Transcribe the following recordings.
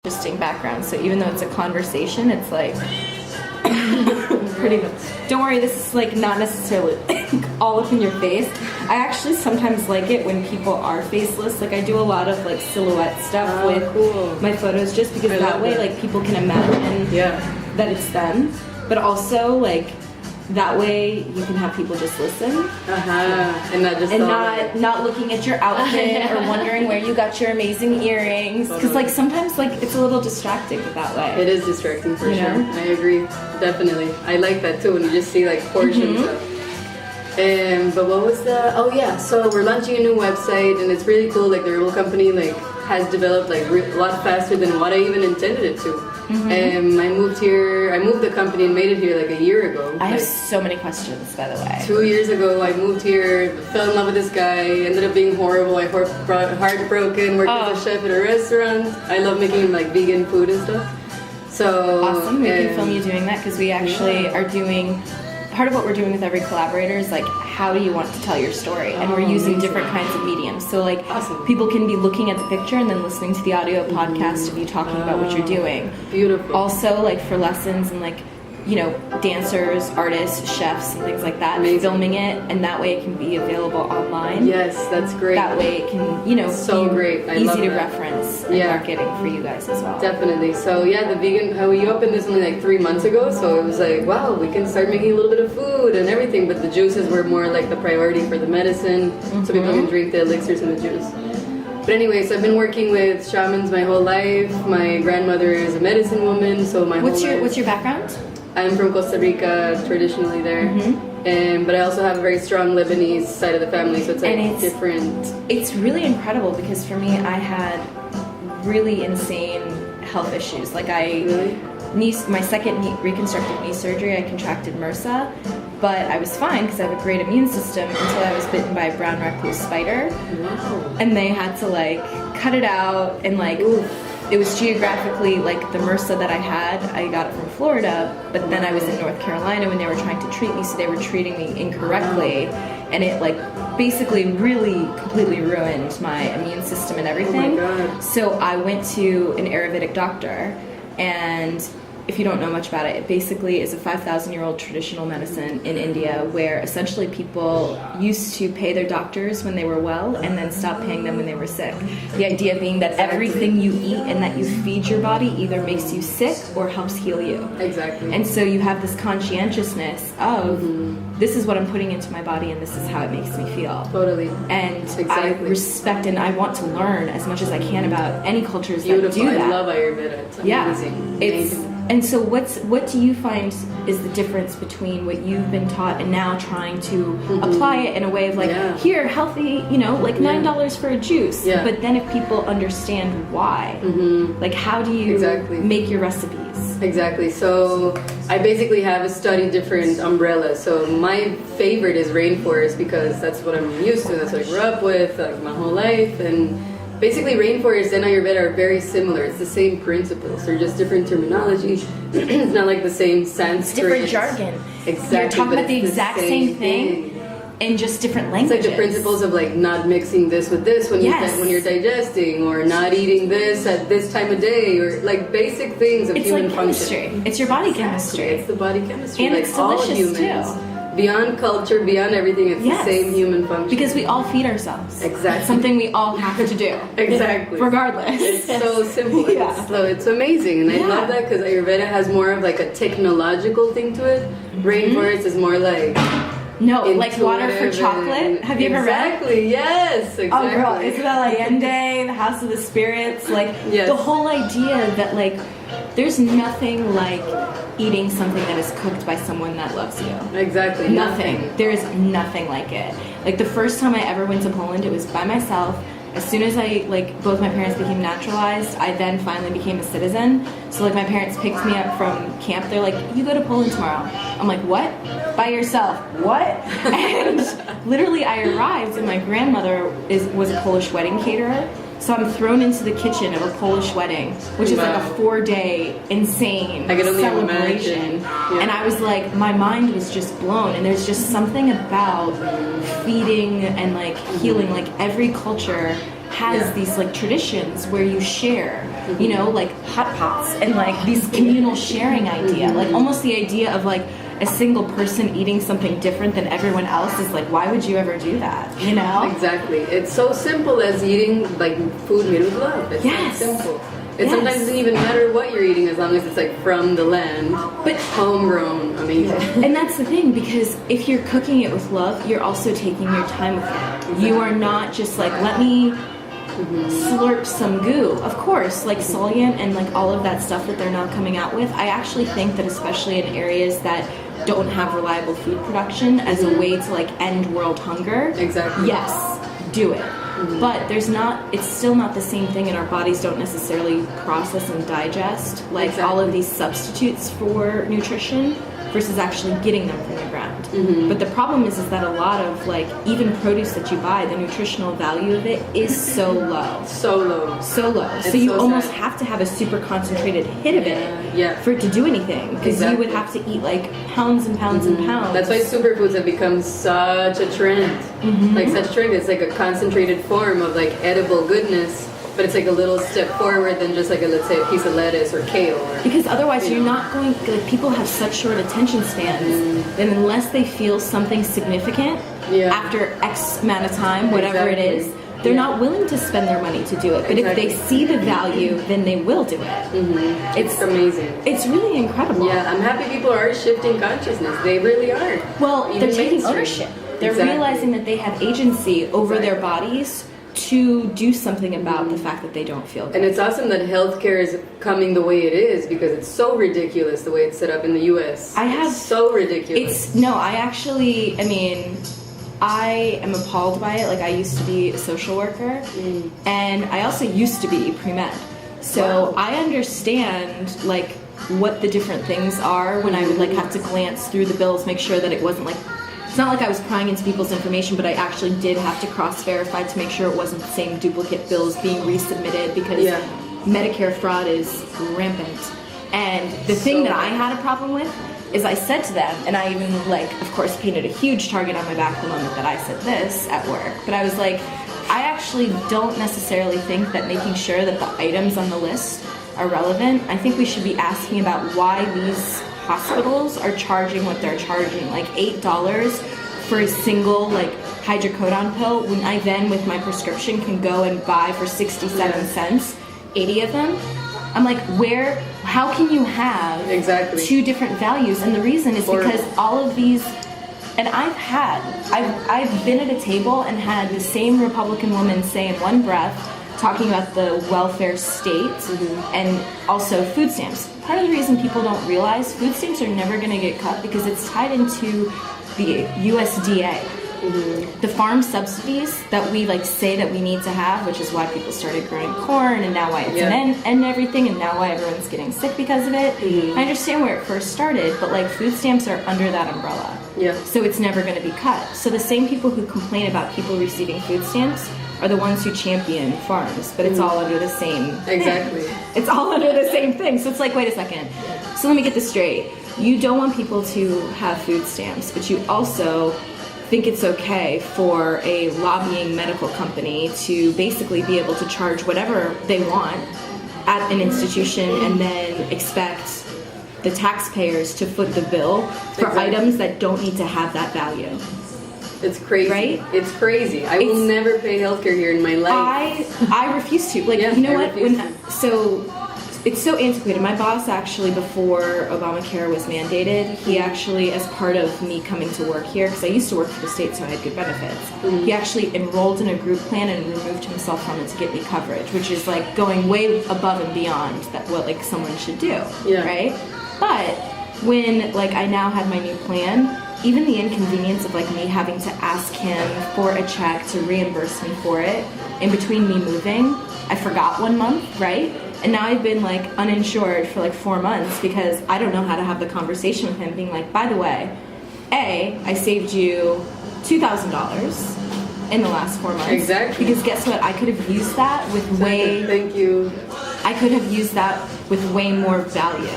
interesting background. So even though it's a conversation, it's like pretty much. Don't worry, this is like not necessarily all up in your face. I actually sometimes like it when people are faceless. Like I do a lot of like silhouette stuff with my photos, just because that way like people can imagine that it's them. But also like that way you can have people just listen and not just not looking at your outfit or wondering where you got your amazing earrings, because like sometimes like it's a little distracting that way. It is distracting for sure. I agree, definitely. I like that too when you just see like portions of. But what was the? So we're launching a new website and it's really cool. Like the Rebel company like has developed like a lot faster than what I even intended it to. I moved the company and made it here like a year ago. I have so many questions, by the way. 2 years ago, I moved here, fell in love with this guy, ended up being horrible. I heartbroken, worked as a chef at a restaurant. I love making like vegan food and stuff. So awesome, we can film you doing that, because we actually are doing, part of what we're doing with every collaborator is like, how do you want to tell your story? And we're using different kinds of mediums. So like people can be looking at the picture and then listening to the audio podcast of you talking about what you're doing. Beautiful. Also like for lessons and like, you know, dancers, artists, chefs, and things like that, filming it, and that way it can be available online. Yes, that's great. That way it can, you know, so be great. I easy love to that. reference and marketing for you guys as well. Definitely. So yeah, the vegan, how we opened this only like 3 months ago, so it was like, wow, we can start making a little bit of food and everything, but the juices were more like the priority for the medicine, so people can drink the elixirs and the juice. But anyways, I've been working with shamans my whole life. My grandmother is a medicine woman, so what's your background? I'm from Costa Rica, traditionally there, but I also have a very strong Lebanese side of the family, so it's like different. It's really incredible because for me, I had really insane health issues. Like my second reconstructive knee surgery, I contracted MRSA, but I was fine because I have a great immune system until I was bitten by a brown recluse spider, and they had to like cut it out and like. It was geographically, like the MRSA that I got it from Florida, but then I was in North Carolina when they were trying to treat me, so they were treating me incorrectly, and it like basically really completely ruined my immune system and everything. Oh my God. So I went to an Ayurvedic doctor, and if you don't know much about it, it basically is a 5,000-year-old traditional medicine in India where essentially people used to pay their doctors when they were well and then stop paying them when they were sick. The idea being that everything you eat and that you feed your body either makes you sick or helps heal you. Exactly. And so you have this conscientiousness of this is what I'm putting into my body and this is how it makes me feel. Totally. And I respect and I want to learn as much as I can about any cultures that do that. I love Ayurveda. It's amazing. And so what do you find is the difference between what you've been taught and now trying to apply it in a way of like, here, healthy, you know, like $9 for a juice. But then if people understand why, like how do you make your recipes? Exactly. So I basically have studied different umbrellas. So my favorite is rainforest because that's what I'm used to. That's what I grew up with like my whole life. And basically, rainforest and Ayurveda are very similar. It's the same principles. They're just different terminology. It's not like the same Sanskrit. It's different jargon. Exactly. You're talking about the exact same thing in just different languages. It's like the principles of like not mixing this with this when you're digesting, or not eating this at this time of day, or like basic things of human chemistry. function. It's your body chemistry. It's the body chemistry. And like it's delicious all humans. too. Beyond culture, beyond everything, it's the same human function. Because we all feed ourselves. Exactly. It's something we all have to do. Exactly. Regardless. It's so simple. It's amazing. And I love that because Ayurveda has more of like a technological thing to it. Rainforest is more like... No, like Water for Chocolate. Have you ever read? Exactly, yes, exactly. Oh girl, Isabel Allende, The House of the Spirits, like the whole idea that like there's nothing like eating something that is cooked by someone that loves you. Exactly. Nothing. There is nothing like it. Like the first time I ever went to Poland, it was by myself. As soon as both my parents became naturalized, I then finally became a citizen. So like my parents picked me up from camp. They're like, you go to Poland tomorrow. I'm like, what? By yourself? What? And literally I arrived and my grandmother was a Polish wedding caterer. So I'm thrown into the kitchen of a Polish wedding, which is like a 4-day insane celebration. Yeah. And I was like, my mind was just blown. And there's just something about feeding and like healing. Like every culture has these like traditions where you share. you know, like hot pots and like these communal sharing idea, like almost the idea of like a single person eating something different than everyone else is like, why would you ever do that, you know? Exactly. It's so simple as eating like food made with love. It's Yes. that simple. It sometimes doesn't even matter what you're eating as long as it's like from the land, but homegrown, amazing. And that's the thing, because if you're cooking it with love, you're also taking your time with it. Exactly. You are not just like, let me slurp some goo. Of course, like Solient and like all of that stuff that they're now coming out with, I actually think that especially in areas that don't have reliable food production as a way to like end world hunger, Exactly. yes, do it. But it's still not the same thing, and our bodies don't necessarily process and digest like all of these substitutes for nutrition versus actually getting them from the ground. But the problem is that a lot of like even produce that you buy, the nutritional value of it is so low. So low. So low. It's So you so almost sad. have to have a super concentrated hit of it for it to do anything, because you would have to eat like pounds and pounds and pounds. That's why superfoods have become such a trend. Like such a trend. It's like a concentrated form of like edible goodness, but it's like a little step forward than just like a, let's say, a piece of lettuce or kale. Or, because otherwise you're not going, like people have such short attention spans that unless they feel something significant after X amount of time, whatever it is, they're not willing to spend their money to do it. But if they see the value, then they will do it. It's amazing. It's really incredible. Yeah, I'm happy people are shifting consciousness. They really are. Well, Even they're taking mainstream. ownership. They're realizing that they have agency over their bodies to do something about the fact that they don't feel good. And it's awesome that healthcare is coming the way it is, because it's so ridiculous the way it's set up in the U.S. It's so ridiculous. I am appalled by it. Like, I used to be a social worker, and I also used to be pre-med. So I understand, like, what the different things are when I would, like, have to glance through the bills, make sure that it wasn't, like, it's not like I was prying into people's information, but I actually did have to cross-verify to make sure it wasn't the same duplicate bills being resubmitted, because Medicare fraud is rampant. And the thing that I had a problem with is I said to them, and I even, like, of course, painted a huge target on my back the moment that I said this at work, but I was like, I actually don't necessarily think that making sure that the items on the list are relevant. I think we should be asking about why these hospitals are charging what they're charging, like $8 for a single like hydrocodone pill, when I then with my prescription can go and buy for 67 cents 80 of them. I'm like, how can you have two different values? And the reason is because all of these, and I've been at a table and had the same Republican woman say in one breath, talking about the welfare state and also food stamps. Part of the reason people don't realize food stamps are never going to get cut because it's tied into the USDA. The farm subsidies that we like say that we need to have, which is why people started growing corn, and now why it's an end everything, and now why everyone's getting sick because of it. I understand where it first started, but like food stamps are under that umbrella. So it's never going to be cut. So the same people who complain about people receiving food stamps are the ones who champion farms, but it's all under the same thing. It's all under the same thing. So it's like, wait a second. So let me get this straight. You don't want people to have food stamps, but you also think it's okay for a lobbying medical company to basically be able to charge whatever they want at an institution and then expect the taxpayers to foot the bill for items that don't need to have that value. It's crazy. Right? It's crazy. I will never pay healthcare here in my life. I refuse to. Like, you know what? So it's so antiquated. My boss actually, before Obamacare was mandated, he actually, as part of me coming to work here, because I used to work for the state, so I had good benefits, he actually enrolled in a group plan and removed himself from it to get me coverage, which is like going way above and beyond what like someone should do, right? But when like I now had my new plan, even the inconvenience of like me having to ask him for a check to reimburse me for it in between me moving, I forgot 1 month, right? And now I've been like uninsured for like 4 months because I don't know how to have the conversation with him, being like, by the way, I saved you $2,000 in the last 4 months. Exactly. Because guess what? I could have used that with I could have used that with way more value.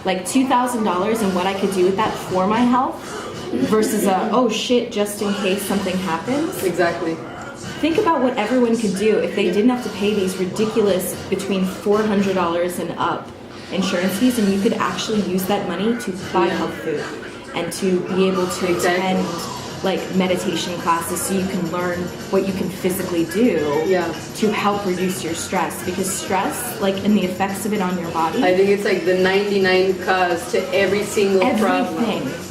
Like $2,000 and what I could do with that for my health versus oh shit, just in case something happens. Exactly. think about what everyone could do if they didn't have to pay these ridiculous between $400 and up insurance fees, and you could actually use that money to buy health food and to be able to attend like meditation classes so you can learn what you can physically do to help reduce your stress, because stress, like, and the effects of it on your body, I think it's like the 99 cause to every single problem.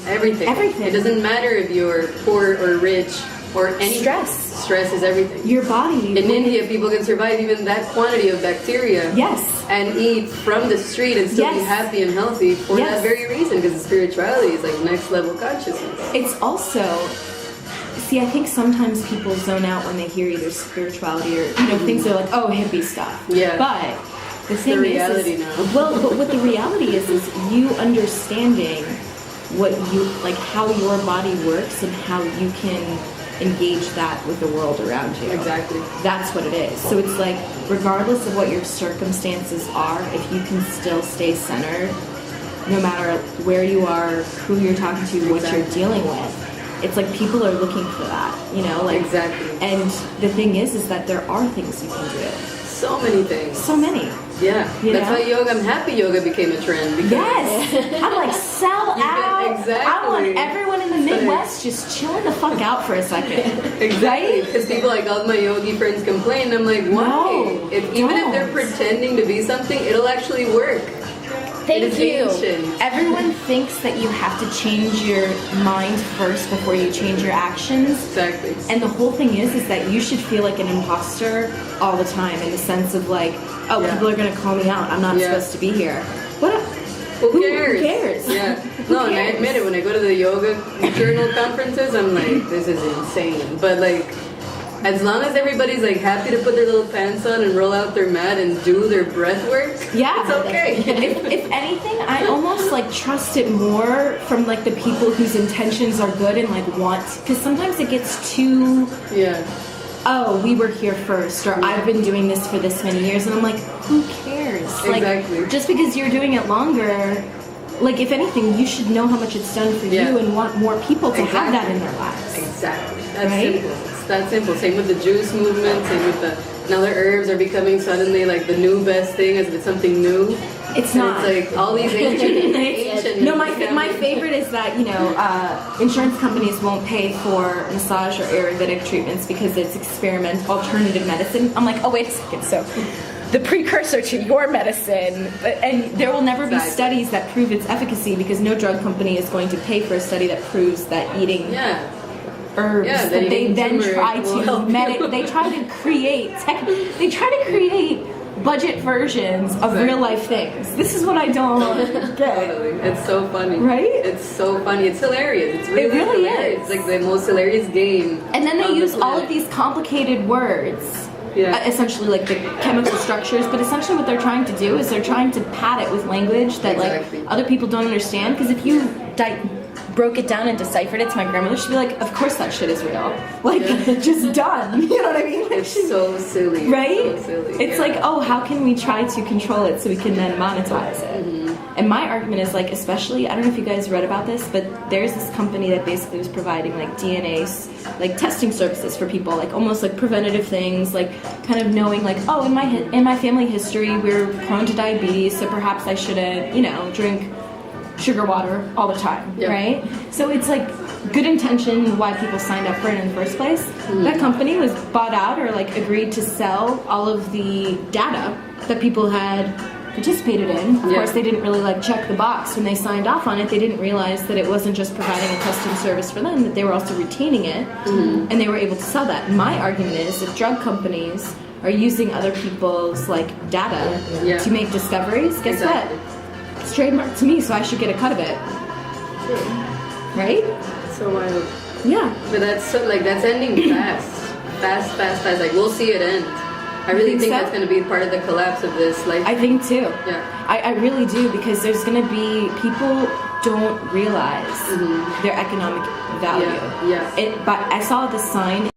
Everything. It doesn't matter if you're poor or rich or any stress is everything. Your body. In India, people can survive even that quantity of bacteria. And eat from the street and still be happy and healthy for that very reason, because the spirituality is like next level consciousness. It's also, see, I think sometimes people zone out when they hear either spirituality or, you know, things are like, oh, hippie stuff. But the thing reality is, now. Well, but what the reality is you understanding what you, like, how your body works and how you can engage that with the world around you. Exactly. That's what it is. So it's like, regardless of what your circumstances are, if you can still stay centered, no matter where you are, who you're talking to, what you're dealing with, it's like people are looking for that, you know? Like, and the thing is that there are things you can do. So many things. So many. Yeah. That's why yoga, I'm happy yoga became a trend. I'm like, sell out. I want everyone in the Midwest just chilling the fuck out for a second. Because people, like, all my yogi friends complain. I'm like, why? No, even if they're pretending to be something, it'll actually work. Thank you. Everyone thinks that you have to change your mind first before you change your actions. Exactly. And the whole thing is that you should feel like an imposter all the time, in the sense of like, oh, people are going to call me out. I'm not supposed to be here. Who cares? Who cares? No, and I admit it, when I go to the yoga journal conferences, I'm like, this is insane. But like, as long as everybody's like happy to put their little pants on and roll out their mat and do their breath work, it's okay. if anything, I almost like trust it more from like the people whose intentions are good and like want, because sometimes it gets too oh, we were here first, or I've been doing this for this many years, and I'm like, who cares? Like, just because you're doing it longer, like, if anything, you should know how much it's done for you and want more people to have that in their lives. Exactly. That's simple. It's that simple. Same with the juice movement, same with the, now the herbs are becoming suddenly like the new best thing as if it's something new. It's not. It's like all these ancient no, my favorite is that, you know, insurance companies won't pay for massage or Ayurvedic treatments because it's experimental alternative medicine. I'm like, oh, wait a second. So the precursor to your medicine, and there will never be studies that prove its efficacy, because no drug company is going to pay for a study that proves that eating herbs that they then try to they try to create budget versions of real life things. This is what I don't get. It's so funny. Right? It's so funny. It's hilarious. It's really, hilarious. Is. It's like the most hilarious game. And then they use all of these complicated words. Essentially like the chemical structures, but essentially what they're trying to do is they're trying to pad it with language that like other people don't understand, because if you broke it down and deciphered it to my grandmother, she'd be like, of course that shit is real. Like, just done. You know what I mean? Like, it's so silly. Right? So silly. It's like, oh, how can we try to control it so we can then monetize it? And my argument is like, especially, I don't know if you guys read about this, but there's this company that basically was providing like DNA, like testing services for people, like almost like preventative things, like kind of knowing like, oh, in my family history, we're prone to diabetes, so perhaps I shouldn't, you know, drink sugar water all the time, right? So it's like good intention why people signed up for it in the first place. That company was bought out or like agreed to sell all of the data that people had participated in. Of course, they didn't really like check the box when they signed off on it. They didn't realize that it wasn't just providing a testing service for them, that they were also retaining it, and they were able to sell that. My argument is if drug companies are using other people's like data to make discoveries, guess what? It's trademarked to me, so I should get a cut of it. Right? So wild. Yeah. But that's so, like, that's ending fast. Like, we'll see it end. I really think that's going to be part of the collapse of this. Like, I think too. Yeah. I really do, because there's going to be people don't realize their economic value. But I saw the sign